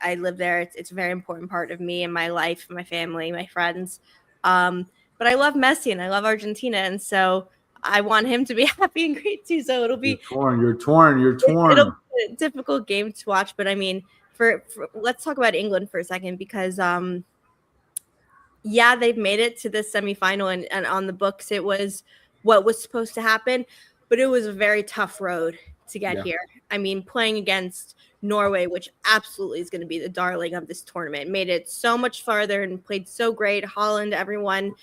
I live there. It's a very important part of me and my life, my family, my friends. But I love Messi and I love Argentina, and so I want him to be happy and great too. So it'll be You're torn. It'll be a difficult game to watch, but I mean, for let's talk about England for a second because they've made it to the semifinal, and on the books it was what was supposed to happen, but it was a very tough road to get here. I mean, playing against Norway, which absolutely is going to be the darling of this tournament, made it so much farther and played so great. Holland, everyone,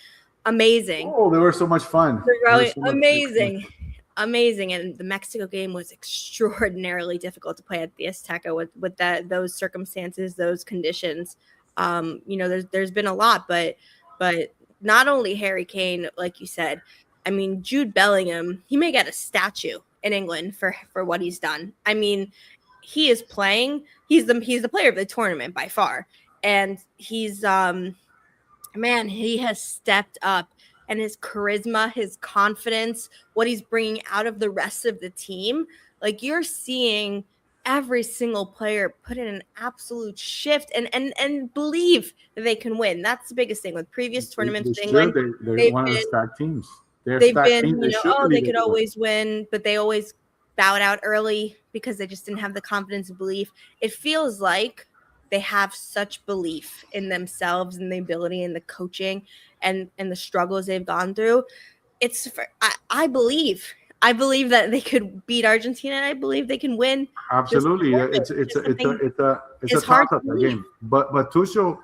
amazing. Oh, they were so much fun. Really amazing. And the Mexico game was extraordinarily difficult to play at the Azteca with those circumstances, those conditions. There's been a lot, but not only Harry Kane, like you said, I mean, Jude Bellingham, he may get a statue in England for what he's done. I mean, he is playing. He's the player of the tournament by far, and he's he has stepped up, and his charisma, his confidence, what he's bringing out of the rest of the team, like you're seeing every single player put in an absolute shift and believe that they can win. That's the biggest thing with previous tournaments with England. They're one of the stacked teams. They've been, they could always win, but they always bowed out early because they just didn't have the confidence and belief. It feels like they have such belief in themselves and the ability and the coaching and the struggles they've gone through. I believe that they could beat Argentina, and I believe they can win. Absolutely, it's a toss-up game. But Tuchel,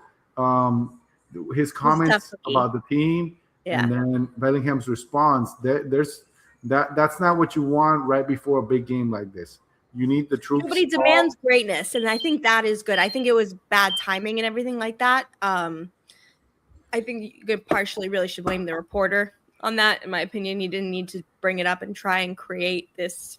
his comments about the team, and then Bellingham's response, that's not what you want right before a big game like this. You need the troops. Nobody demands greatness, and I think that is good. I think it was bad timing and everything like that. I think you partially really should blame the reporter on that. In my opinion, he didn't need to bring it up and try and create this.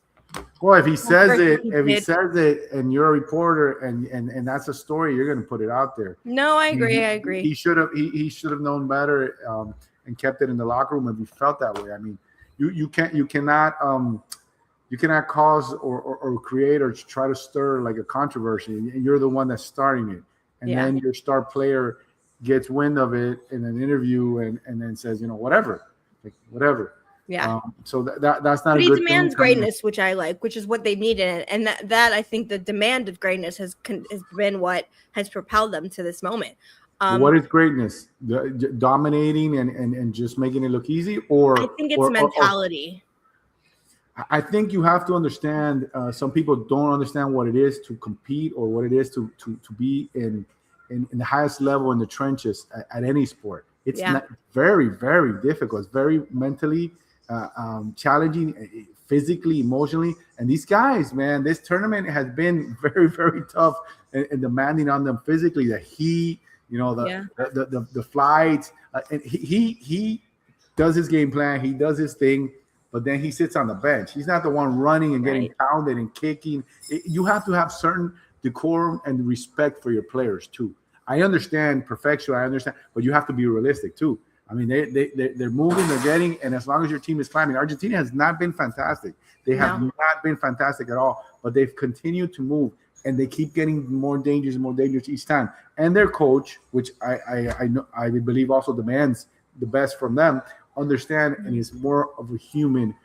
Well, if he says it, and you're a reporter, and that's a story, you're going to put it out there. No, I agree. He should have known better and kept it in the locker room if he felt that way. I mean, you cannot cause or create or try to stir like a controversy, and you're the one that's starting it, and then your star player gets wind of it in an interview and then says, whatever. Yeah. So that's not but a good he thing. demands greatness, which I like, which is what they needed, and that I think the demand of greatness has been what has propelled them to this moment. What is greatness? Dominating and just making it look easy, or I think it's mentality. I think you have to understand. Some people don't understand what it is to compete or what it is to be in in the highest level in the trenches at any sport. It's Yeah. not very, very difficult. It's very mentally challenging, physically, emotionally. And these guys, man, this tournament has been very, very tough and demanding on them physically. The heat, the flights, and he does his game plan. He does his thing, but then he sits on the bench. He's not the one running and getting pounded and kicking. You have to have certain decorum and respect for your players too. I understand perfection. I understand, but you have to be realistic too. I mean, they're moving, they're getting, and as long as your team is climbing, Argentina has not been fantastic. They have not been fantastic at all, but they've continued to move, and they keep getting more dangerous and more dangerous each time. And their coach, which I believe also demands the best from them, understand and is more of a human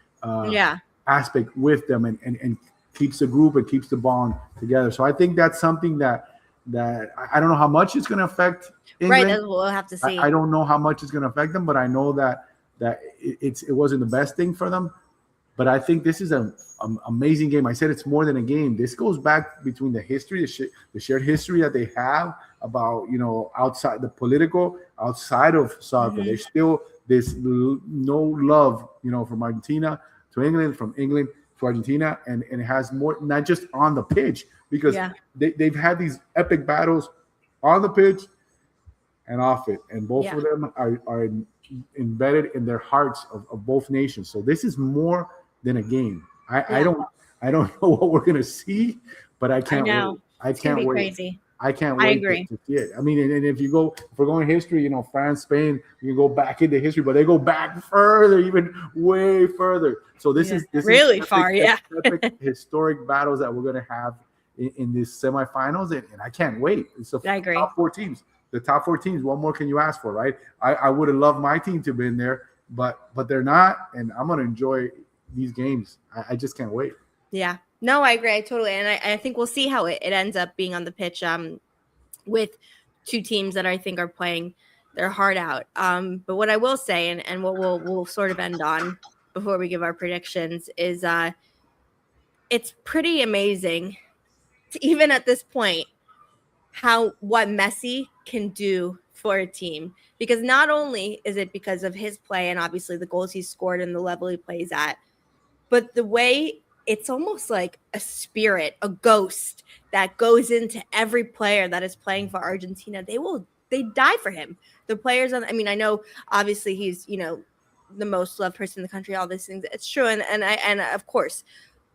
aspect with them, and keeps the group and keeps the bond together. So I think that's something that I don't know how much it's going to affect England. Right, we'll have to see. I don't know how much it's going to affect them, but I know that it wasn't the best thing for them. But I think this is an amazing game. I said it's more than a game. This goes back between the history, the shared history that they have about, outside the political, outside of soccer. Mm-hmm. There's still this no love, from Argentina to England, from England to Argentina, and it has more, not just on the pitch, because they've had these epic battles on the pitch and off it, and both of them are embedded in their hearts of both nations. So this is more than a game. I don't know what we're gonna see, but I can't wait. I can't wait. Crazy. I can't wait to see it. I mean, and if we're going history, France, Spain, you can go back into history, but they go back further, even way further. So this is really far, epic historic battles that we're gonna have in these semifinals, and I can't wait. So I agree. Top four teams. The top four teams. What more can you ask for, right? I would have loved my team to have been there, but they're not, and I'm gonna enjoy these games. I just can't wait. Yeah. No, I agree. I totally. And I think we'll see how it ends up being on the pitch with two teams that I think are playing their heart out. But what I will say, and what we'll sort of end on before we give our predictions, is it's pretty amazing, even at this point, what Messi can do for a team. Because not only is it because of his play and obviously the goals he's scored and the level he plays at, but the way it's almost like a spirit, a ghost that goes into every player that is playing for Argentina. They die for him. The players I know obviously he's, the most loved person in the country, all these things. It's true. And of course,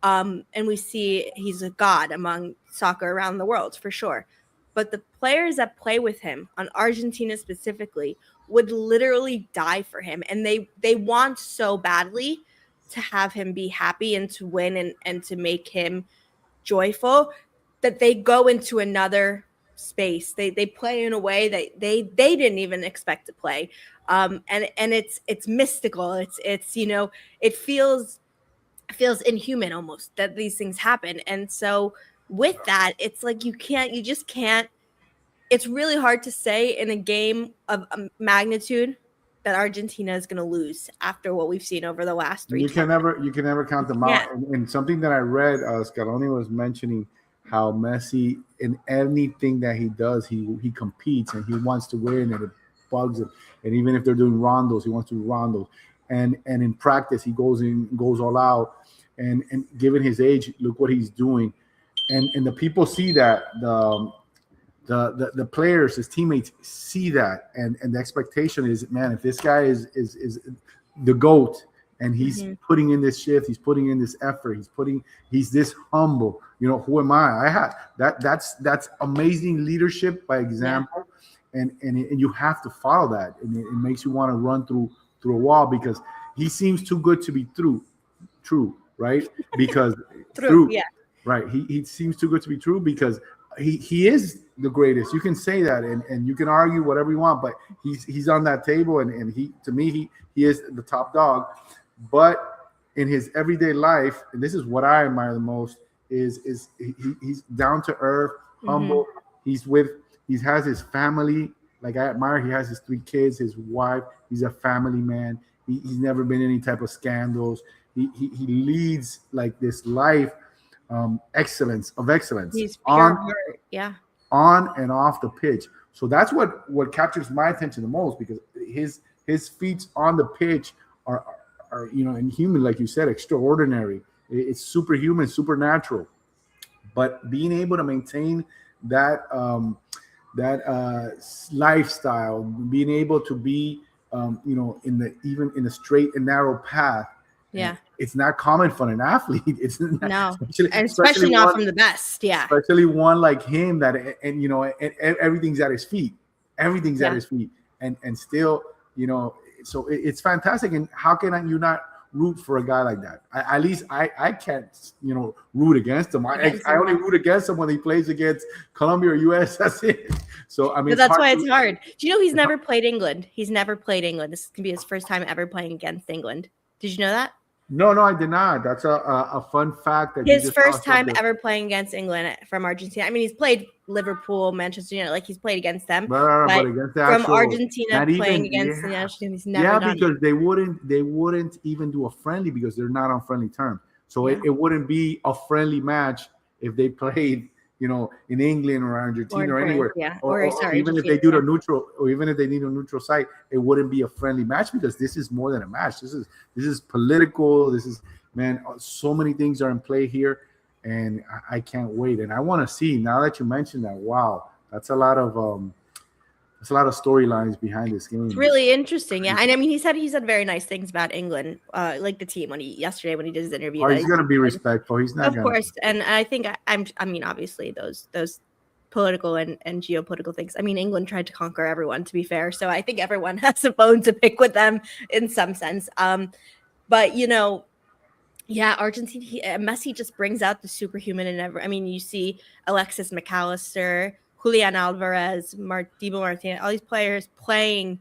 and we see he's a god among soccer around the world for sure. But the players that play with him on Argentina specifically would literally die for him. And they want so badly to have him be happy and to win and to make him joyful that they go into another space. They play in a way that they didn't even expect to play. And it's mystical. It's it feels inhuman almost that these things happen. And so with that, it's like you just can't. It's really hard to say in a game of magnitude that Argentina is going to lose after what we've seen over the last 3 You can never count them out. And something that I read, Scaloni was mentioning how Messi, in anything that he does, he competes and he wants to win, and it bugs him. And even if they're doing rondos, he wants to do rondos. And in practice, he goes all out. And given his age, look what he's doing. And the people see that, the players, his teammates see that, and the expectation is, man, if this guy is the GOAT and he's putting in this shift, he's putting in this effort, he's this humble, who am I that's amazing leadership by example. And you have to follow that, and it makes you want to run through a wall, because he seems too good to be true, right? Because right, he seems too good to be true, because he is the greatest. You can say that, and you can argue whatever you want, but he's on that table, and he, to me, he is the top dog. But in his everyday life, and this is what I admire the most, is he's down to earth, humble. He has his family. Like, I admire, he has his 3 kids, his wife. He's a family man. He's never been in any type of scandals. He leads like this life excellence. He's pure heart, on and off the pitch. So that's what captures my attention the most, because his feats on the pitch are and human, like you said, extraordinary. It's superhuman, supernatural. But being able to maintain that lifestyle, being able to be even in a straight and narrow path, Yeah. it's not common for an athlete. It's not, No, especially not from the best. Yeah, especially one like him that and everything's at his feet. Everything's at his feet, and still, so it's fantastic. And how can you not root for a guy like that? At least I can't root against him. I only root against him when he plays against Colombia or US. That's it. So I mean, but that's why it's hard. Do you know he's never played England? He's never played England. This can be his first time ever playing against England. Did you know that? No, I did not. That's a fun fact. That his first time ever playing against England from Argentina. I mean, he's played Liverpool, Manchester United, like he's played against them. But against the from actual, Argentina playing against the national team, he's never done because it. they wouldn't even do a friendly because they're not on friendly terms. So it wouldn't be a friendly match if they played, in England or Argentina or anywhere. Or even if they do the neutral, or even if they need a neutral site, it wouldn't be a friendly match, because this is more than a match. This is political. This is, man, so many things are in play here, and I can't wait. And I want to see, now that you mentioned that, wow, that's a lot of storylines behind this game. It's really interesting, yeah. And I mean, he said very nice things about England, like the team yesterday when he did his interview. He's going to be respectful. He's not, of course. And I think I mean, obviously those political and geopolitical things. I mean, England tried to conquer everyone, to be fair. So I think everyone has a bone to pick with them in some sense. But Argentina, Messi just brings out the superhuman in every. I mean, you see Alexis McAllister, Julian Alvarez, Dibu Martinez, all these players playing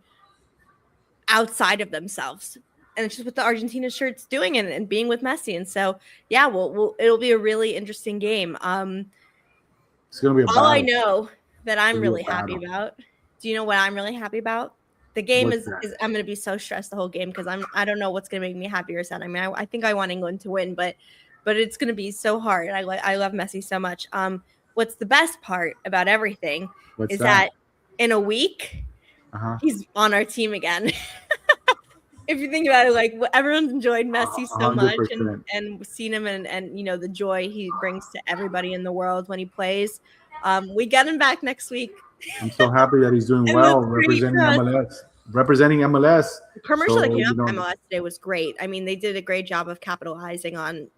outside of themselves. And it's just what the Argentina shirt's doing and being with Messi. And so, it'll be a really interesting game. It's going to be a battle. All I know that I'm really happy about. Do you know what I'm really happy about? The game is I'm going to be so stressed the whole game because I don't know what's going to make me happy or sad. I mean, I think I want England to win, but it's going to be so hard. I love Messi so much. What's the best part about everything is that in a week, he's on our team again. If you think about it, like everyone's enjoyed Messi so 100%. Much and seen him and the joy he brings to everybody in the world when he plays. We get him back next week. I'm so happy that he's doing well representing MLS. The commercial that came out for MLS today was great. I mean, they did a great job of capitalizing on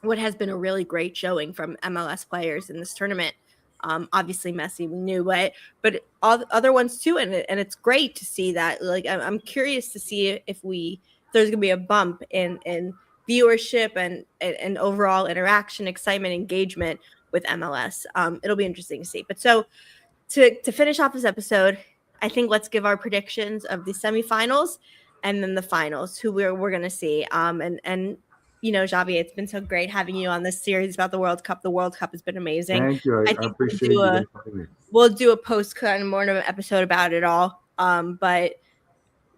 what has been a really great showing from MLS players in this tournament. Obviously Messi, we knew, but all the other ones too, and it's great to see that. Like, I'm curious to see if there's gonna be a bump in viewership and overall interaction, excitement, engagement with MLS. It'll be interesting to see. But so to finish off this episode, I think let's give our predictions of the semifinals and then the finals, who we're gonna see. And Xavi, it's been so great having you on this series about the World Cup. The World Cup has been amazing. Thank you. I appreciate it. We'll do a post kind of more of an episode about it all. But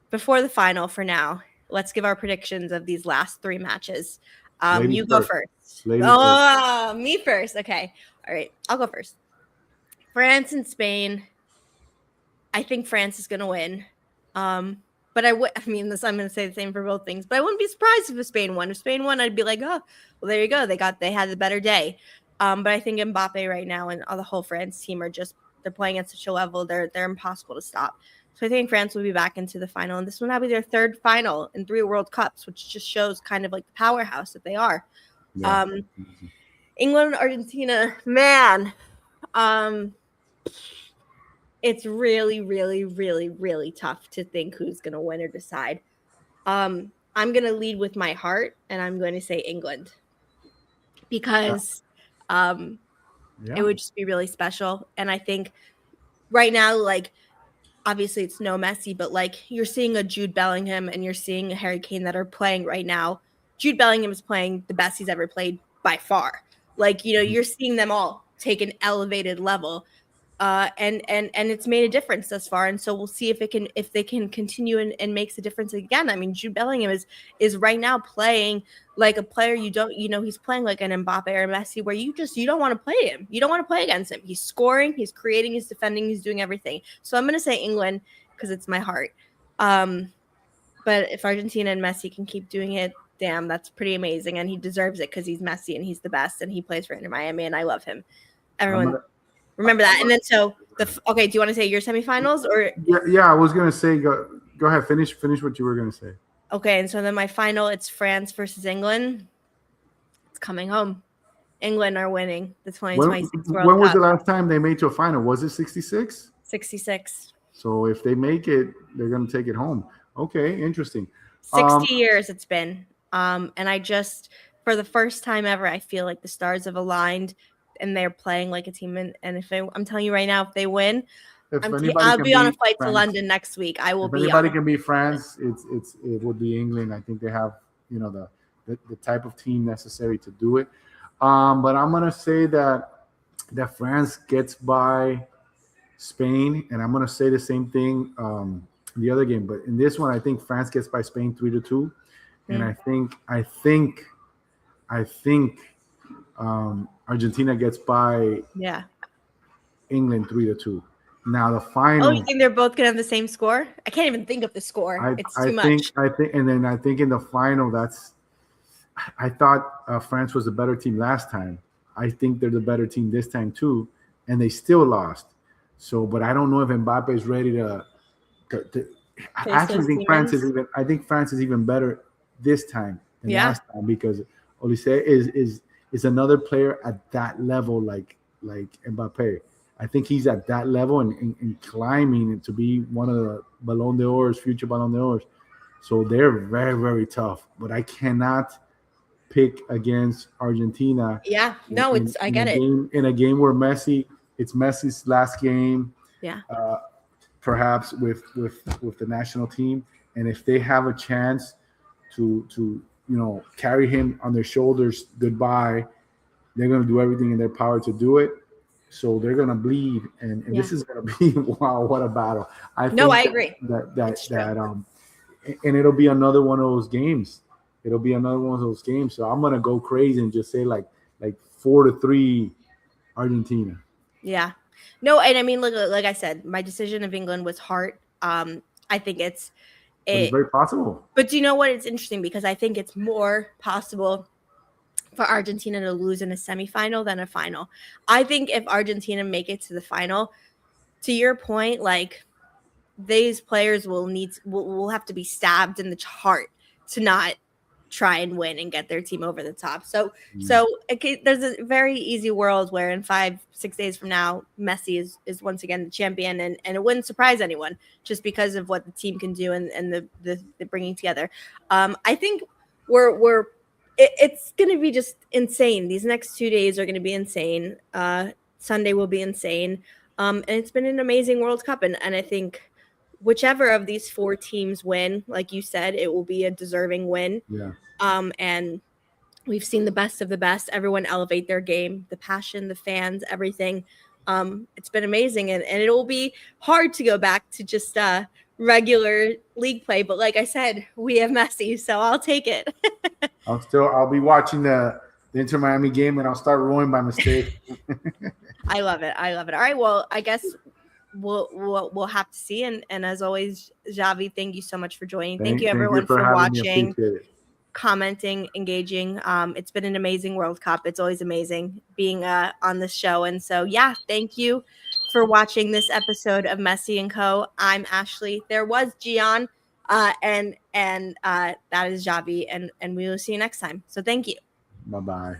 before the final, for now, let's give our predictions of these last three matches. You go first. Me first. Okay. All right. I'll go first. France and Spain. I think France is going to win. But I'm going to say the same for both things, but I wouldn't be surprised if Spain won. If Spain won, I'd be like, oh, well, there you go. They had the better day. But I think Mbappé right now and the whole France team they're playing at such a level. They're impossible to stop. So I think France will be back into the final. And this will now be their third final in 3 World Cups, which just shows kind of like the powerhouse that they are. Yeah. England, Argentina, man. It's really, really, really, really tough to think who's going to win or decide. I'm going to lead with my heart, and I'm going to say England because it would just be really special. And I think right now, like, obviously it's no Messi, but like you're seeing a Jude Bellingham and you're seeing a Harry Kane that are playing right now. Jude Bellingham is playing the best he's ever played by far. Like, you're seeing them all take an elevated level. and it's made a difference thus far. And so we'll see if they can continue and makes a difference again. I mean, Jude Bellingham is right now playing like a player he's playing like an Mbappe or Messi, where you don't want to play him. You don't want to play against him. He's scoring, he's creating, he's defending, he's doing everything. So I'm gonna say England because it's my heart. But if Argentina and Messi can keep doing it, damn, that's pretty amazing. And he deserves it because he's Messi and he's the best and he plays for Inter Miami and I love him. Everyone remember that. And then okay, do you want to say your semifinals or? Yeah, I was gonna say go ahead, finish what you were gonna say. Okay, and so then my final, it's France versus England. It's coming home. England are winning the 2026 World Cup. When was the last time they made to a final? Was it 66? 66. So if they make it, they're gonna take it home. Okay, interesting. 60 years it's been. And I just, for the first time ever, I feel like the stars have aligned and they're playing like a team. And if I'm telling you right now, if they win, I'll be on a flight to London next week. I will be. If anybody can beat France, it would be England. I think they have, the type of team necessary to do it. But I'm gonna say that France gets by Spain, and I'm gonna say the same thing the other game. But in this one, I think France gets by Spain 3-2, and I think Argentina gets by England 3-2. Now the final. Oh, you think they're both gonna have the same score? I can't even think of the score. It's too much. I think in the final, I thought France was a better team last time. I think they're the better team this time too, and they still lost. So, but I don't know if Mbappe is ready to I actually think France is even better this time than last time, because Olise is another player at that level, like Mbappe. I think he's at that level and climbing to be one of the Ballon d'Ors, future Ballon d'Ors. So they're very, very tough. But I cannot pick against Argentina. Yeah, no, I get it. In a game where it's Messi's last game. Yeah. Perhaps with the national team, and if they have a chance to carry him on their shoulders goodbye, they're going to do everything in their power to do it. So they're going to bleed, and this is going to be wow, what a battle! I agree that and it'll be another one of those games. So I'm going to go crazy and just say like 4-3 Argentina. Yeah. No, and I mean, like I said, my decision of England was heart. I think it's very possible. But do you know what? It's interesting because I think it's more possible for Argentina to lose in a semifinal than a final. I think if Argentina make it to the final, to your point, like these players will have to be stabbed in the heart to not try and win and get their team over the top. So there's a very easy world where in 5-6 days from now, Messi is once again the champion, and it wouldn't surprise anyone just because of what the team can do and the bringing together. I think it's going to be just insane. These next 2 days are going to be insane. Sunday will be insane. And it's been an amazing World Cup. And I think whichever of these 4 teams win, like you said, it will be a deserving win. Yeah. And we've seen the best of the best. Everyone elevate their game, the passion, the fans, everything. It's been amazing. And it will be hard to go back to just regular league play. But like I said, we have Messi, so I'll take it. I'll be watching the Inter Miami game, and I'll start rowing by mistake. I love it. All right. Well, I guess we'll have to see. And as always, Javi, thank you so much for joining. Thank you everyone for watching, commenting, engaging. It's been an amazing World Cup. It's always amazing being on this show. And so, thank you for watching this episode of Messi Co. I'm Ashley. There was Gian, and that is Javi. And we will see you next time. So thank you. Bye-bye.